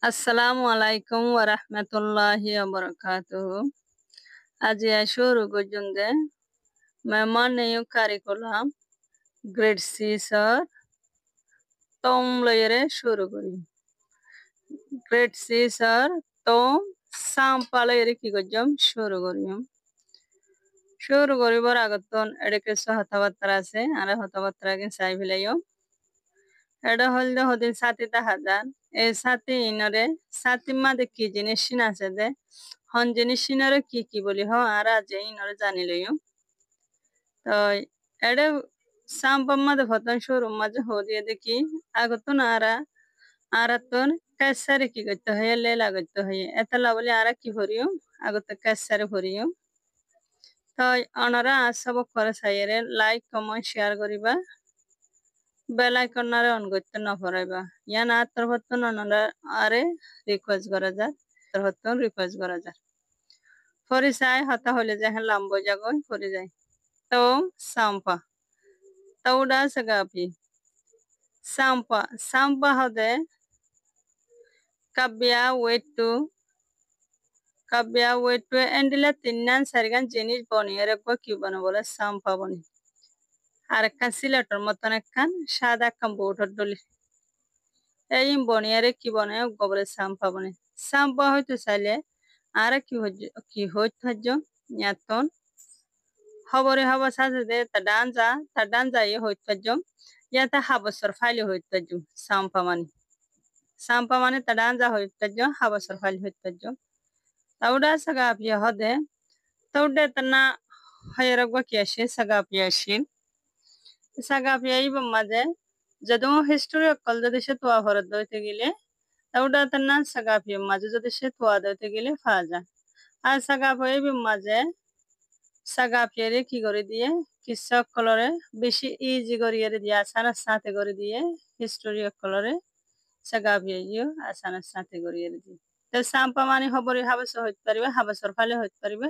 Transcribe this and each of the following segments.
আসসালামু আলাইকুম ওয়া রাহমাতুল্লাহি ওয়া বারাকাতুহু। আজি শুরু করজুন্দে মেহমান নেয়ু কারিকুলাম গ্রেড 6 তোম লয়রে শুরু করি। গ্রেড 6 তোম সাম্পা লয়রে কি করজম শুরু করিম। শুরু করিবার আগতন এডে কিছু হতাবার্তা আছে আর হতাবার্তা আগে চাই ফেলাইও। এটা হলদে হদিন সাতিটা হাজার এই সাতি ইনরে সাতি মাদে কি জিনিস আছে দে হন জিনিস ইনরে কি বলি হ আর আজ ইনরে জানি লইও তো এডে সাম্পাম মাদে ফতন শোরুম মাঝে হদিয়ে দেখি আগতন আরাতন কাছারে কি করতে হয় লেলা করতে হয় এতলা বলে আর কি ভরিও আগত কাছারে ভরিও তো অনারা সব করে চাইরে লাইক কমেন্ট শেয়ার করিবা বেল আইকনারে অন করতে না পড়াইবা ইয়ান আত্মর হতন অনারা আরে রিকোয়েস্ট করা যায় তোর হতন রিকোয়েস্ট করা যায় ফরি চাই হতা হলে যে হ্যাঁ লাম্ব জাগন ফরি যায় তো সাম্পা তৌডা সগাপি সাম্পা সাম্পা হদে কাব্যা ওয়েটু এন্ডিলা তিন্নান সারিগান জিনিস বনিয়ে রাখবো কি বনে বলে সাম্পা বনি আর একখান সিলেটর মতন একখান সাদা একখান বউঠর ডলি এই বনিয়ারে কি বনে গোবরে সাম্পা বনে সাম্পা হয়তো চাইলে আর কি হইতো ইয়াতন খবরে হবা সাজে দে তা ডান যাই হইতো ইয়াতে হাবসর ফাইলে হইতো সাম্পা মানে তা ডান যা হইতো হাবসর ফাইলে হইতো তাউডা সাগা পিয়া হদে তাউডে তনা হয়রগবা কি আসে সাগা পিয়া ইবা মাঝে যদু হিস্টোরি অকল যদি সে তোয়া ভরত দইতে গেলে তাউডা তনা সাগা পিয়া মাঝে যদি সে তোয়া দইতে গেলে ফাজা আর সাগা পিয়া মাঝে সাগা পিয়ারে কি করে দিয়ে কিসক কলরে বেশি ইজি করিয়ে দিয়ে আসানার সাথে করে দিয়ে হিস্টোরি কলরে সাগা পিয়া আসানার সাথে করিয়ে দিয়ে তো সাম্পা মানে হবরে হাবস হইতে পারিবে হাবসর ফালে হইতে পারিবে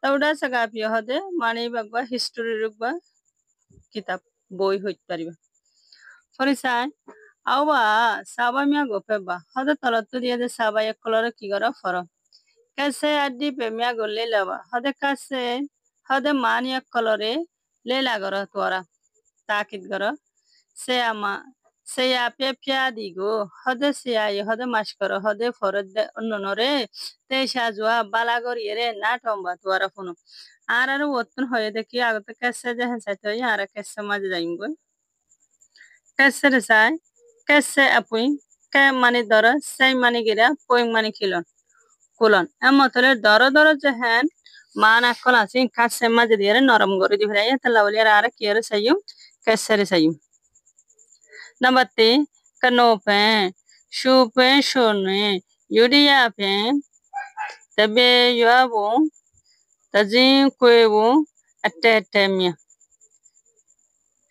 তাউডা সাগা পিয়া হদে মানে বাগবা হিস্টোরি রুগবা কিতাব বই হইতে পারিবে ফরিসাই আওবা সাবা মিয়া গোপেবা হদে তলত দিয়ে যে সাবা এক কলরে কি করা ফর कैसे अड्डी पे मिया गो ले लवा हदे कैसे हदे मानिया कलरे ले ला गरो तोरा ताकिद गरो से आमा से या पे प्या दिगो हदे से आई हदे माश करो हदे फरद दे नरे ते साजुआ बालागोर येरे ना टम्बा तोरा फुनो आर वतन होये देखि आगत कैसे जे हंसाते यार कैसे मज जाइंगो कैसे रे साय कैसे अपुई कै माने दर सै माने गिरा पोई माने खिलन কুলন এমতলে দর যে হ্যান মান আকল আছে কাছে মাঝে দিয়ে নরম করে দি ফেলাই তাহলে বলি আর কি আর সাইয়ুম কেসরে সাইয়ুম নাম্বারতে কনোপে সুপে শোনে ইউরিয়া পে তবে ইয়াবো তাজি কোয়েবো আটেটেমিয়া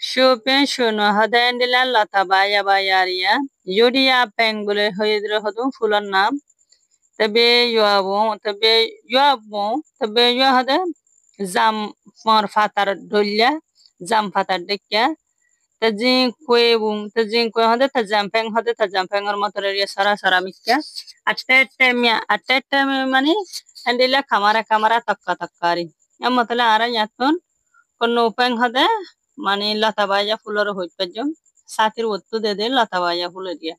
সুপে শোনো হদান্ডিলা লতা বায়ারিয়া ইউরিয়া পেং বলে হইদ্র হদু ফুলর নাম तबे युवा हदे जाम मर फातार ढोलिया जाम फातार डेक्या तजी कोए हदे त जामपेंग और मतरेरिया सरा मिक्या अटेटे माने एंडिला कामारा तक्कारी एम मतले आरा यातन कोनो पेंग हदे माने लताबाया फुलर होइतजम सातिर वत्तु दे लताबाया फुलरिया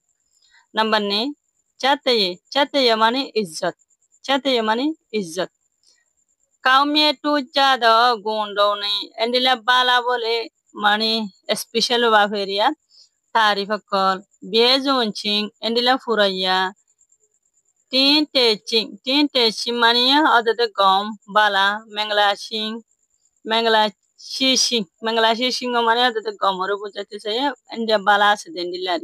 नंबर ने चाते माने इज्जत काउमिया टू चादा गोंडो नहीं एंडिला बाला बोले माने स्पेशल वाफेरिया तारीफ कॉल बेजोंचिंग एंडिला फुरैया तीन टेचिंग माने अदते गम बाला मंगला शिशिंग माने अदते गमरो बुझाते से एंडिला बाला से एंडिला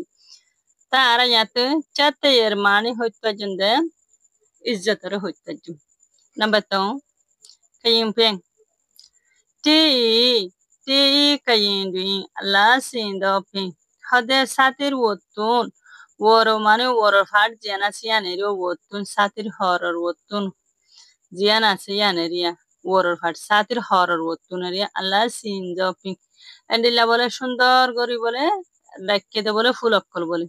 तारा याते चाते यर माने होइतो जंदे इज्जत रे होइतो जु नंबर 2 कयिं पेंग ती कयिं दुई ला सिंदो पे हदे सातिर वोतुन वोरो माने वोरो फाट जेना सियाने रो वोतुन सातिर हरर वोतुन जियाना सियाने रिया वोरो फाट सातिर हरर वोतुन रिया ला सिंदो पे एंडिला बोले सुंदर गरी बोले डाक्के दे बोले फुल अक्कल बोले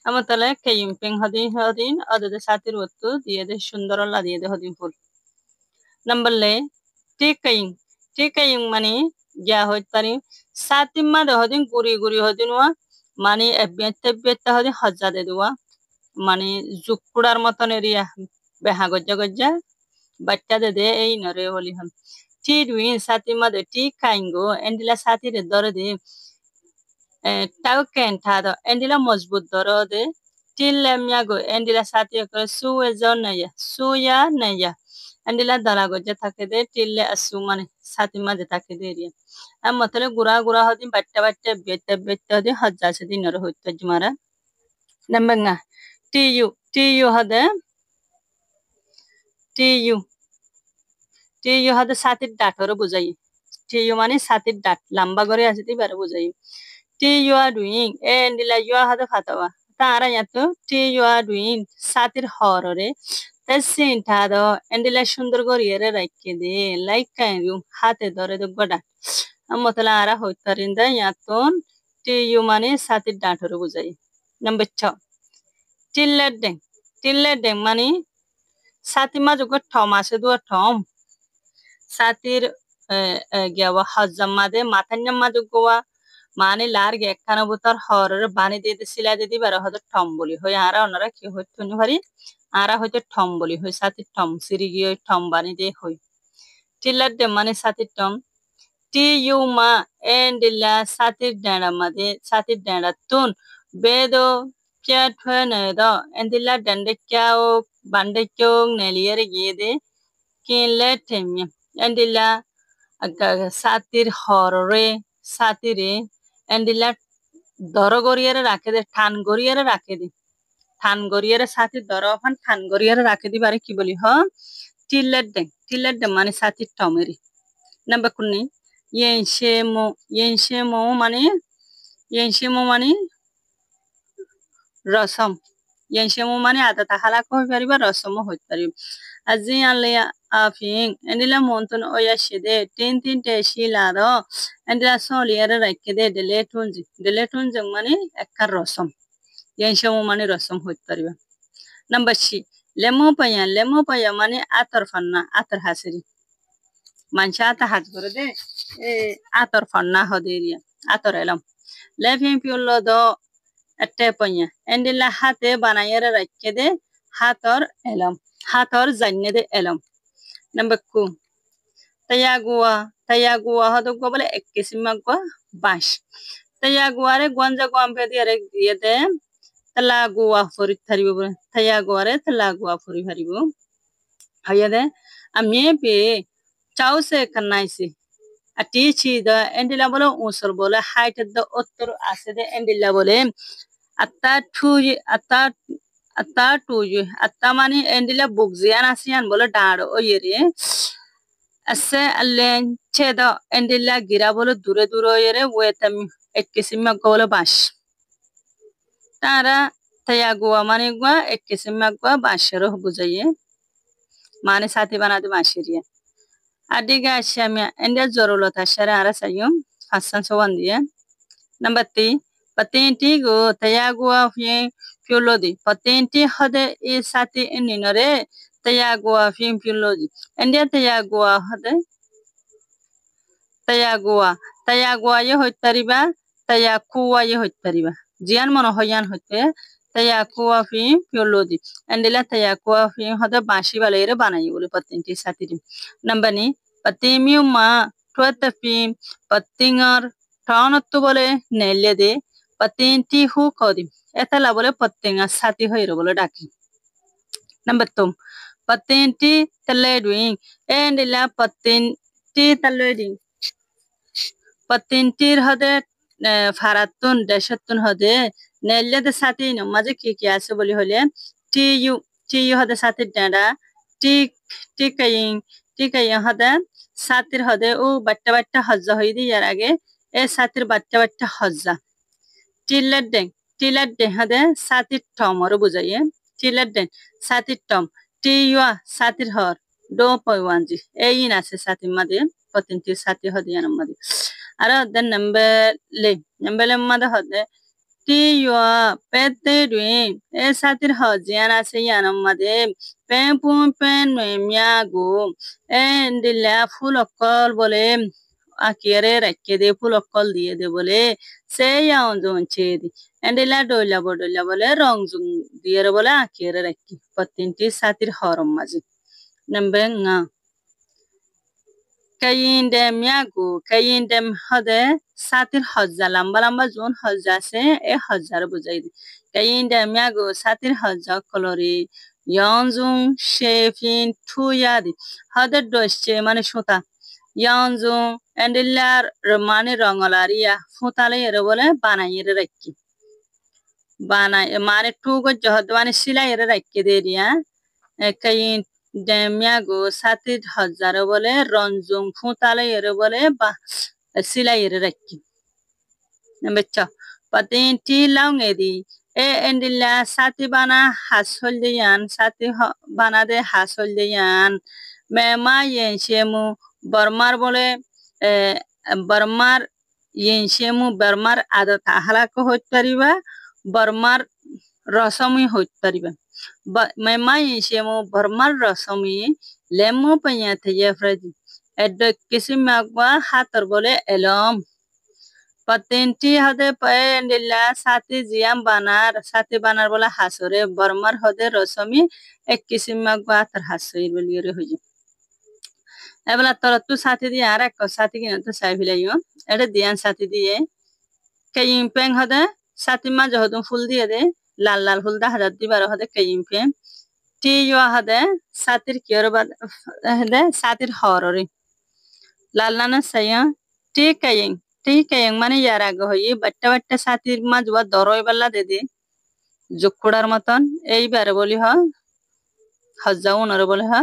amotale kayumping hodin odede satir wottu diye de sundorolla diye de hodin full. Number le tikaying mani gya hoit pari satimma de hodin guri hodin wa mani ebbetta hodin hajja de duwa mani jukkurar moton eria beha gojja batta de ei nore holi ham ti duin satimma de tikaingo endila satire dore de tauken thado endila mojbut doro de tillemyago endila satire kore suwe zonaya suya naya endila dala gojja থাকে de tille asu mane satimma de থাকে de eria amotale gura hodin batta betta hodin hajja se dinore hoitto jumara nambanga tu hade tu hade satir datoro bujai tu মানে সাতির ডাট লম্বা করে আছে দিবারে বুঝাই you are doing endila you hade fatawa tara yato you are doing satir horore tasin thado endila sundur goriyere rakke de like kan yu hate dore de goda amotala ara hoitarinda yaton you মানে satir datoro bujai number 6 tilledeng মানে satima jugo thom ase duo thom satir gyawa hazzamade matanyamma jugowa মানে লার গেখানা বুতার horror বানি দিতে সিলা দিদি বার হয়তো ঠম বলি হই আরা ওনারা কি হইতো ভারি আরা হয়তো ঠম বলি হই সাথে ঠম সিরি গিয়ে ঠম বানি দিয়ে হই টিলার দে মানে সাথে ঠম টি ইউ মা এন্ডিলা সাথে ডেড়া মাদে সাথে ডেড়া তুন বেদো ক্যাট হয়ে নয় দ এন্ডিলা ডেন্ডে ক্যাও বান্ডে চোং নেলিয়ার গিয়ে দে কিনলে ঠেমিয়া এন্ডিলা সাতির হররে সাতিরে এন্ডিলা দর গরিয়ারে রাখে দে ঠান গরিয়ারে রাখে দি ঠান গরিয়ারে সাথে দর ফান ঠান গরিয়ারে রাখে দি বারে কি বলি হ টিলেট দে মানে সাথে টমেরি নাম্বার কুনি ইয়েনশেমো মানে রসম ইয়েনশেমো মানে আদা তাহালা কই পারিবা রসমও হইতে পারিব আজি আলে আফিং এন্ডিলা মন্তন ওয়া শিদে তিন টেশিলা দ এন্ডিলা সলিয়ারে রাখে দে ডেলেটুনজি মানে একটা রসম ইয়েনশেমো মানে রসম হইতে পারিবা নাম্বার সি লেমো পায়া মানে আতর ফান্না আতর হাসিরি মানসা আতা হাজ করে দে আতর ফান্না হদেরিয়া আতর এলাম লেফিং পিউলো দ একটা পাইয়া এন্ডিলা হাতে বানাইয়ারে রাখে দে হাতর জান্নে দে এলাম নাম্বার কু তায়াগুয়া হদ গো বলে এক কিসিম গো বাঁশ তায়াগুয়ারে গঞ্জা গম্পে দিয়ে দে তালাগুয়া ফরি থারিব বলে তায়াগুয়ারে তালাগুয়া ফরি হারিব হইয়া দে আমি পে চাউসে কানাইছি আটি ছি দ এন্ডিলা বলে উসর বলে হাইট দ উত্তর আছে দে এন্ডিলা বলে আত্তা টুজি আত্তা মানে এন্ডিলা বুকজিয়ান আসিয়ান বলে ডাড় ও ইয়ে আছে আলেন ছেদ এন্ডিলা গিরা বলে দূরে ইয়ে ওয়েতাম এক কিসিম বলে বাঁশ তারা তায়াগুয়া মানে গুয়া এক কিসিম গুয়া বাঁশেরও বুঝাইয়ে মানে সাথে বানাতে বাঁশেরিয়া adiga shamia endia zorolota shara ara sayum hasan sowan dia number 3 patenti go tayagua fi piolodi patenti hade e sati eninore tayagua fi piolodi endia tayagua hade tayagua ye hoitariba tayakuwa ye hoitariba jian mono hoyan hoite tayakuwa fi piolodi endila tayakuwa fi hade bashi balere banai bole patenti sati number ni patemiu ma tuata fi patingar taanattu bole nelle de patenti hu kodi etala bole patinga sati hoiro bole daki number 2 patenti taledwing endila patenti taledwing patentir hade faratun deshatun hade nelle de sati no maje ki ase boli hole tu hade sati dada টিকাইং হদে সাতির হদে ও বাট্টা হজ্জা হই দি ইয়ার আগে এ সাতির বাট্টা হজ্জা টিলেট ডেং হদে সাতির Tom আর বুঝাইয়ে টিলেট ডেং সাতির Tom টিয়া সাতির হর do পয়ওয়ানজি এই আছে সাতির মাদে পতিনটি সাতি হদে ইয়ার মাদে আর হদে নাম্বার লে মাদে হদে ti yo pete duen e satir hojiana se yanam made pen pun pen miago endilla fulokol bole akere rakke de fulokol de bole se yaun jon chedi endilla dolla bodolla bole rongjung diere bole akere rakke patinti satir horom maji nambenga kayindem yago kayindem hode satir hojja lamba lamba jon hojja se e hojjar bujaidi kayindem yago satir hojja kolori yonjung shefin tuyadi hode dosche mane suta yonjung endillar mane rongolaria futale ere bole banayere rakki banay mane tugo johod mane sila ere rakke deria kayin demyago satir hojjar bole ronjung futale ere bole ba sila ere rakki Becho, patin ti laung edi e endilla sati bana hasol deyan sati bana de hasol deyan mema yen shemu barmar bole barmar yen shemu barmar adat ahlak hot pariba barmar রসমই হইতে পারিবে মেমা ইসেমো বর্মার রসমই লেমো পাইয়া থেকে ফ্রাজি add কিসি মাগবা হাতর বলে এলম patenti hode paendilla sati jiam banar bola hasore barmar hode rosami ek kisim magbatar hasoir beliore hoji ebala toratu sati di ara ko sati ki to sai vilayo ede dian sati diye kayim peng hode sati ma johodum ful diye de lal lal ful da hadat di baro hode kayim peng ti yo hode satir kiyor bad hode satir horori lal lana saya ti kaying ठीक है মানে ইয়ার আগে হই বাট্টা বাট্টা সাথীর মা জুয়া দরই বাল্লা দেদি জুকুড়ার মতন এইবারে বলি হ হজাউ নরে বলি হ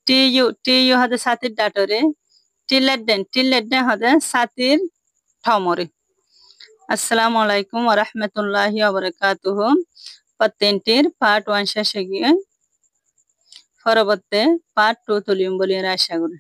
টি ইউ হাতে সাথীর ডাটরে টিলেট দেন হাতে সাথীর ঠমরে আসসালামু আলাইকুম ওয়া রাহমাতুল্লাহি ওয়া বারাকাতুহু পতেন্টির পার্ট 1 শেষে গিয়ে পরবর্তী পার্ট 2 তুলিম বলি আশা করি